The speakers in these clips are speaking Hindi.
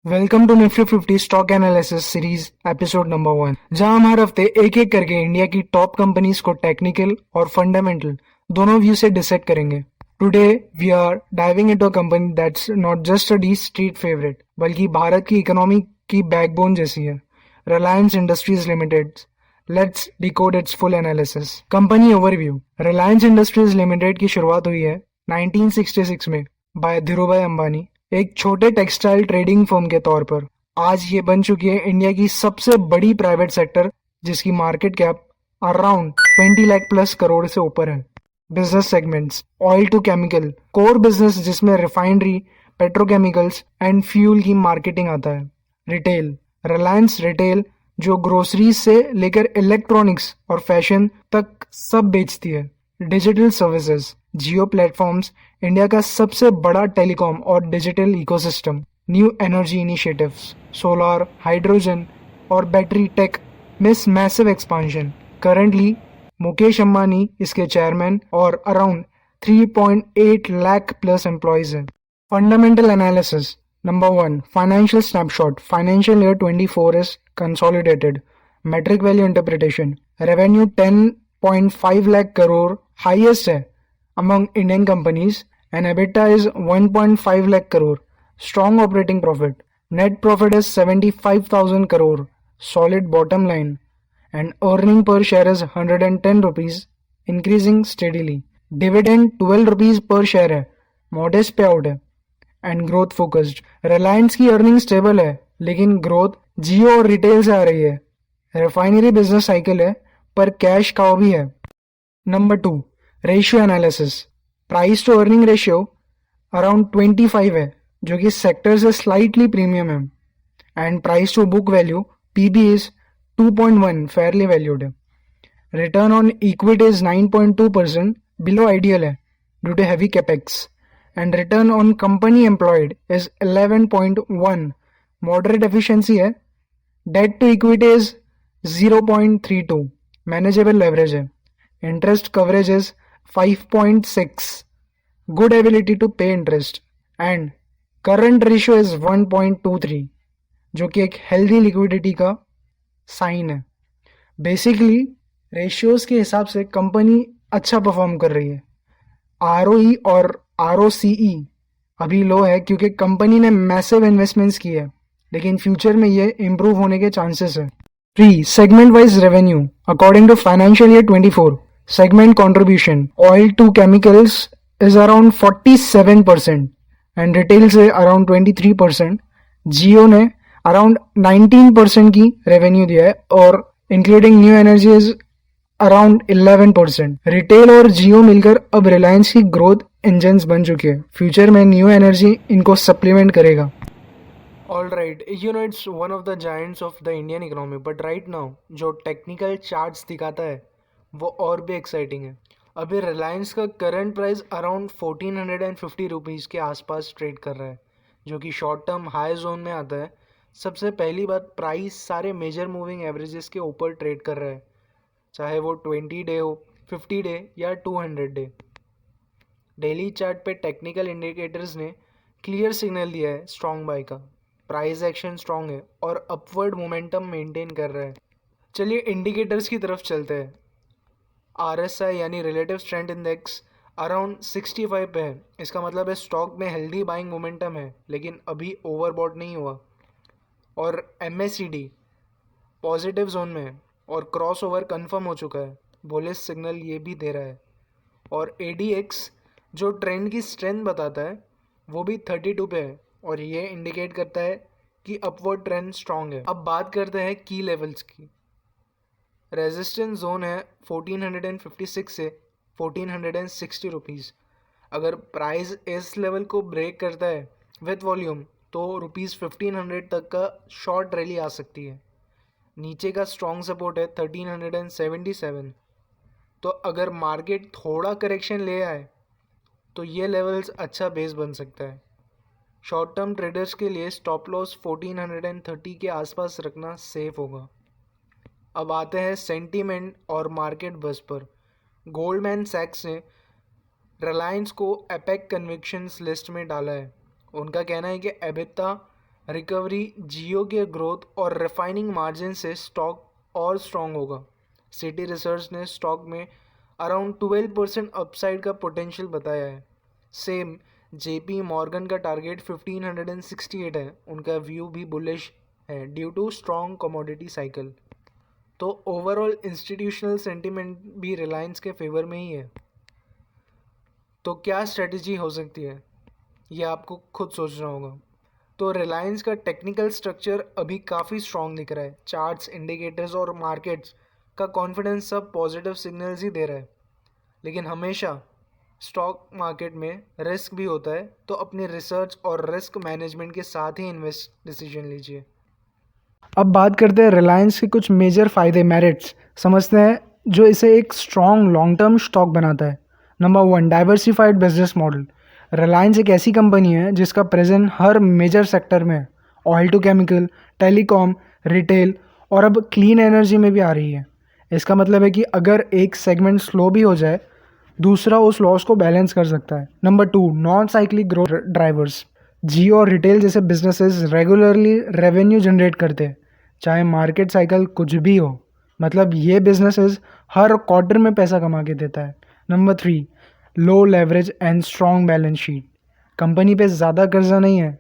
Welcome to Nifty 50 stock analysis series episode number 1, जहां हम हर हफ्ते एक एक करके इंडिया की टॉप कंपनीज को टेक्निकल और फंडामेंटल दोनों व्यू से डिसेक्ट करेंगे। Today we are diving into a company that's not just a D street favourite, बल्कि भारत की इकोनॉमी की बैकबोन जैसी है, Reliance Industries Limited. Let's decode its full analysis. Company overview. Reliance Industries Limited की शुरुआत हुई है 1966 में बाय धीरूभाई अंबानी, एक छोटे टेक्सटाइल ट्रेडिंग फर्म के तौर पर। आज ये बन चुकी है इंडिया की सबसे बड़ी प्राइवेट सेक्टर, जिसकी market cap around 20 lakh plus crore से ऊपर है। Business segments. Oil to chemical, core business जिसमें रिफाइनरी, पेट्रोकेमिकल्स एंड फ्यूल की मार्केटिंग आता है। रिटेल। रिलायंस रिटेल, जो ग्रोसरीज से लेकर इलेक्ट्रॉनिक्स और फैशन तक सब बेचती है। Digital services. Jio platforms, India का सबसे बड़ा टेलीकॉम और digital ecosystem. New energy initiatives, solar, hydrogen और बैटरी टेक में massive expansion. Currently Mukesh Ambani इसके चेयरमैन और अराउंड 3.8 लाख प्लस एम्प्लॉयज हैं। Fundamental analysis. Number 1, financial snapshot. Financial year 24 is consolidated. Metric value interpretation. Revenue 10.5 lakh crore, highest है among Indian companies, and EBITDA is 1.5 lakh crore. Strong operating profit. Net profit is 75,000 crore. Solid bottom line. And earning per share is 110 rupees, increasing steadily. Dividend 12 rupees per share है, modest payout है, and growth focused. Reliance की earning stable है, लेकिन growth जियो और रिटेल से आ रही है। रिफाइनरी बिजनेस साइकिल है, पर कैश काउ भी है। Number 2, ratio analysis. Price to earning ratio around 25 है, जो कि सेक्टर से स्लाइटली प्रीमियम है। And price to book value PB is 2.1, fairly valued है। Return on equity is 9.2%, below ideal है due to heavy capex. And return on company employed is 11.1, moderate efficiency है। Debt to equity is 0.32, manageable leverage है। Interest coverage is 5.6, good ability to पे interest. And current ratio is 1.23, जो कि एक हेल्दी लिक्विडिटी का साइन है। बेसिकली रेशियोज के हिसाब से कंपनी अच्छा परफॉर्म कर रही है। आरओई और आरओसीई अभी लो है क्योंकि कंपनी ने मैसिव इन्वेस्टमेंट्स की है, लेकिन फ्यूचर में ये इम्प्रूव होने के चांसेस है। 3, segment wise revenue according to financial year 24। Segment contribution, oil to chemicals is around 47% and retail से अराउंड 23%। जियो ने अराउंड 19% की रेवेन्यू दिया है, और including new energy is around 11%। Retail और जियो मिलकर अब रिलायंस की ग्रोथ इंजन्स बन चुके हैं। फ्यूचर में न्यू एनर्जी इनको सप्लीमेंट करेगा। All right, it's one of the giants of the Indian economy, but right now जो टेक्निकल चार्ट्स दिखाता है वो और भी एक्साइटिंग है। अभी रिलायंस का करंट प्राइस अराउंड 1450 रुपीज़ के आसपास ट्रेड कर रहा है, जो कि शॉर्ट टर्म हाई जोन में आता है। सबसे पहली बात, प्राइस सारे मेजर मूविंग एवरेजेस के ऊपर ट्रेड कर रहा है, चाहे वो 20 डे हो, 50 डे या 200 डे। डेली चार्ट पे टेक्निकल इंडिकेटर्स ने क्लियर सिग्नल दिया है स्ट्रॉन्ग बाय का। प्राइस एक्शन स्ट्रॉन्ग है और अपवर्ड मोमेंटम मेंटेन कर रहा है। चलिए इंडिकेटर्स की तरफ चलते हैं। आरएसआई यानी रिलेटिव स्ट्रेंथ इंडेक्स अराउंड 65 पे है। इसका मतलब है स्टॉक में हेल्दी बाइंग मोमेंटम है, लेकिन अभी ओवरबॉट नहीं हुआ। और एमएससीडी पॉजिटिव जोन में है और क्रॉस ओवर कन्फर्म हो चुका है, बुलिश सिग्नल ये भी दे रहा है। और एडीएक्स जो ट्रेंड की स्ट्रेंथ बताता है वो भी 32 पे है, और ये इंडिकेट करता है कि अपवर्ड ट्रेंड स्ट्रांग है। अब बात करते हैं की लेवल्स की। रेजिस्टेंस जोन है 1456 से 1460 रुपीज़। अगर प्राइस इस लेवल को ब्रेक करता है विथ वॉल्यूम तो रुपीज़ 1500 तक का शॉर्ट रैली आ सकती है। नीचे का स्ट्रॉन्ग सपोर्ट है 1377। तो अगर मार्केट थोड़ा करेक्शन ले आए तो ये लेवल्स अच्छा बेस बन सकता है। शॉर्ट टर्म ट्रेडर्स के लिए स्टॉप लॉस 1430 के आसपास रखना सेफ होगा। अब आते हैं सेंटीमेंट और मार्केट बस पर। गोल्डमैन सैक्स ने रिलायंस को एपेक कन्विक्शंस लिस्ट में डाला है। उनका कहना है कि एबिटा रिकवरी, जियो के ग्रोथ और रिफाइनिंग मार्जिन से स्टॉक और स्ट्रॉन्ग होगा। सिटी रिसर्च ने स्टॉक में अराउंड 12% अपसाइड का पोटेंशियल बताया है। सेम जेपी मॉर्गन का टारगेट 1568 है, उनका व्यू भी बुलिश है due to strong commodity cycle. तो ओवरऑल इंस्टीट्यूशनल सेंटीमेंट भी रिलायंस के फेवर में ही है। तो क्या स्ट्रेटजी हो सकती है, ये आपको खुद सोचना होगा। तो रिलायंस का टेक्निकल स्ट्रक्चर अभी काफ़ी स्ट्रॉन्ग दिख रहा है। चार्ट्स, इंडिकेटर्स और मार्केट्स का कॉन्फिडेंस सब पॉजिटिव सिग्नल्स ही दे रहा है। लेकिन हमेशा स्टॉक मार्केट में रिस्क भी होता है, तो अपनी रिसर्च और रिस्क मैनेजमेंट के साथ ही इन्वेस्ट डिसीजन लीजिए। अब बात करते हैं रिलायंस के कुछ मेजर फ़ायदे, मेरिट्स समझते हैं जो इसे एक स्ट्रॉन्ग लॉन्ग टर्म स्टॉक बनाता है। Number 1, diversified business model. Reliance एक ऐसी कंपनी है जिसका प्रेजेंट हर मेजर सेक्टर में है। Oil to chemical, telecom, retail और अब क्लीन एनर्जी में भी आ रही है। इसका मतलब है कि अगर एक सेगमेंट स्लो भी हो जाए, दूसरा उस लॉस को बैलेंस कर सकता है। Number 2, non cyclic growth drivers. Jio और रिटेल जैसे बिजनेसेस रेगुलरली रेवेन्यू जनरेट करते हैं, चाहे मार्केट साइकिल कुछ भी हो। मतलब ये बिजनेसेस हर क्वार्टर में पैसा कमा के देता है। Number 3, low leverage and strong balance sheet. Company पे ज़्यादा कर्जा नहीं है,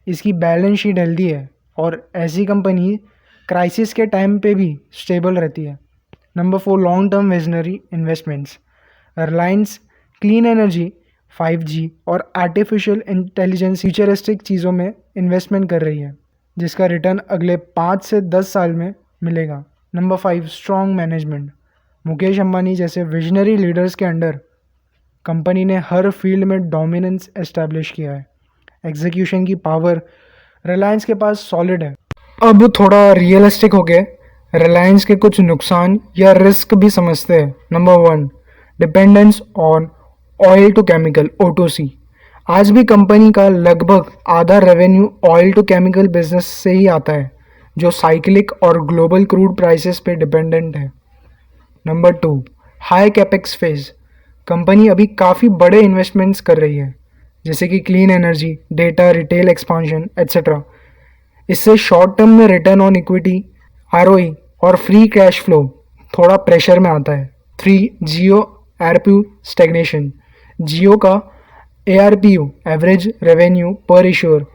इसकी बैलेंस शीट हेल्दी है और ऐसी कंपनी क्राइसिस के टाइम पे भी स्टेबल रहती है। Number 4, long term visionary investments. Reliance clean energy, 5G और आर्टिफिशियल इंटेलिजेंस फ्यूचरिस्टिक चीज़ों में इन्वेस्टमेंट कर रही है, जिसका रिटर्न अगले 5 से 10 साल में मिलेगा। Number 5, strong management. Mukesh Ambani जैसे विजनरी लीडर्स के अंडर कंपनी ने हर फील्ड में डोमिनेंस एस्टैब्लिश किया है। एग्जीक्यूशन की पावर रिलायंस के पास सॉलिड है। अब थोड़ा रियलिस्टिक हो गए, रिलायंस के कुछ नुकसान या रिस्क भी समझते हैं। Number 1, dependence on oil to chemical O2C। आज भी कंपनी का लगभग आधा revenue oil to chemical business से ही आता है, जो साइक्लिक और ग्लोबल क्रूड प्राइसेस पे डिपेंडेंट है। Number 2, high capex phase. Company अभी काफ़ी बड़े इन्वेस्टमेंट्स कर रही है, जैसे कि clean energy, data, retail expansion etcetera. इससे शॉर्ट टर्म में रिटर्न ऑन इक्विटी, ROE और फ्री कैश फ्लो थोड़ा प्रेशर में आता है। 3, जियो ARPU स्टेगनेशन। जियो का ARPU एवरेज रेवेन्यू पर इश्योर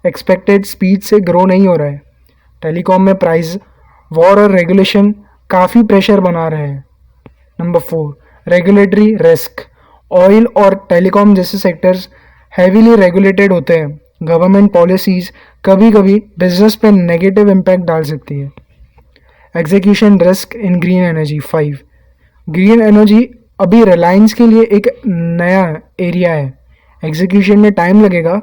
एक्सपेक्टेड स्पीड से ग्रो नहीं हो रहा है। टेलीकॉम में प्राइस वॉर और रेगुलेशन काफ़ी प्रेशर बना रहे हैं। Number 4, regulatory risk. ऑयल और टेलीकॉम जैसे सेक्टर्स हैवीली रेगुलेटेड होते हैं। गवर्नमेंट पॉलिसीज़ कभी कभी बिजनेस पे नेगेटिव इम्पैक्ट डाल सकती है। Execution risk in green energy. 5, green energy अभी रिलायंस के लिए एक नया एरिया है। एग्जीक्यूशन में टाइम लगेगा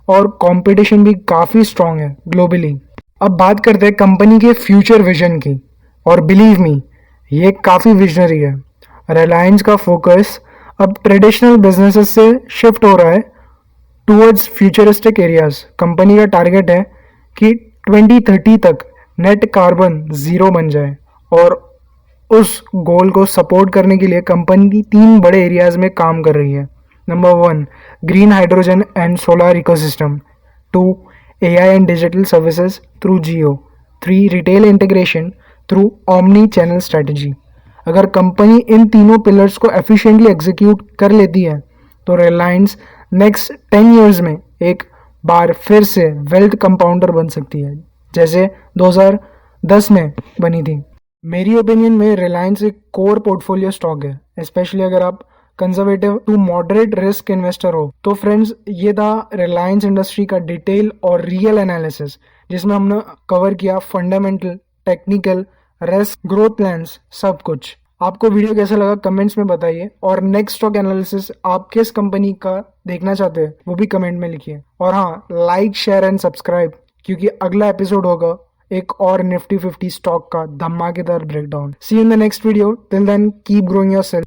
और कंपटीशन भी काफ़ी स्ट्रांग है ग्लोबली। अब बात करते हैं कंपनी के फ्यूचर विजन की, और बिलीव मी ये काफ़ी विजनरी है। रिलायंस का फोकस अब ट्रेडिशनल बिजनेसेस से शिफ्ट हो रहा है टूवर्ड्स फ्यूचरिस्टिक एरियाज। कंपनी का टारगेट है कि 2030 तक नेट कार्बन ज़ीरो बन जाए, और उस गोल को सपोर्ट करने के लिए कंपनी 3 बड़े एरियाज में काम कर रही है। Number 1, green hydrogen and solar ecosystem. 2, AI and digital services through Jio. 3, retail integration through omni channel strategy. अगर कंपनी इन तीनों पिलर्स को एफिशिएंटली एग्जीक्यूट कर लेती है, तो रिलायंस नेक्स्ट 10 ईयर्स में एक बार फिर से वेल्थ कंपाउंडर बन सकती है, जैसे 2010 में बनी थी। मेरी ओपिनियन में रिलायंस एक कोर पोर्टफोलियो स्टॉक है, स्पेशली अगर आप conservative to moderate risk investor हो। तो फ्रेंड्स, ये था रिलायंस इंडस्ट्री का डिटेल और रियल एनालिसिस, जिसमें हमने कवर किया fundamental, technical, risk, growth plans, सब कुछ। आपको वीडियो कैसा लगा कमेंट्स में बताइए, और नेक्स्ट स्टॉक एनालिसिस आप किस कंपनी का देखना चाहते हैं वो भी कमेंट में लिखिए। और हाँ, लाइक, शेयर एंड सब्सक्राइब, क्योंकि अगला एपिसोड होगा एक और निफ्टी 50 स्टॉक का धमाकेदार breakdown. See you in the next video. Till then keep growing yourself.